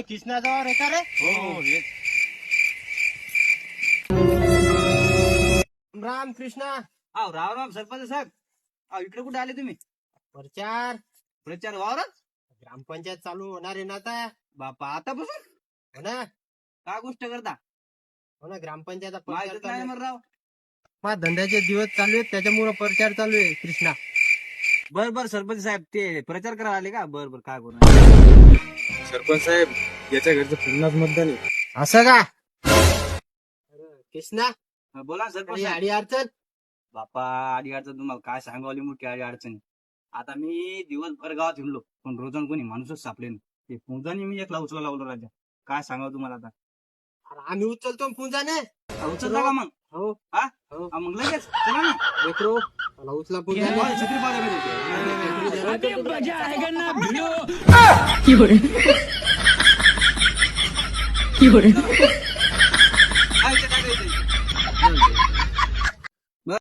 कृष्णाचा वावर आहे का रे? हो हेच. राम कृष्णा. अहो राम राम सरपंच साहेब. अहो इकडे कुठे आले तुम्ही? प्रचार प्रचार वावरात? ग्रामपंचायत चालू होणार आहे ना आता. बापा आतापासून हो ना, काय गोष्ट करता? हो ना, ग्रामपंचायत माहितच नाही मग राव. माझ्या धंद्याचे दिवस चालू आहेत त्याच्यामुळे प्रचार चालू आहे कृष्णा. बर बर सरपंच साहेब ते प्रचार करायला आले का? बर बर काय करू? सरपंच साहेब याच्या घरचं पुन्हाच मतदान आहे. असं का? कृष्णा बोला सरपंच काही साहेब. अडी अडचण? बापा आडी अडचण तुम्हाला काय सांगावली मोठी आडी अडचणी. आता मी दिवसभर गावात हिंडलो पण रोजन कोणी माणूसच सापले नाही. ते पूजानी मी एकला उचला लावलो राजा. काय सांगावं तुम्हाला आता? अरे आम्ही उचलतो पुंजाने. उचलता का मग? हो हा हो मग लगेच चला ना. लेकरो मला उचला पुंजाने. छत्री पाहिजे. मजा आएगा ना भिड़ो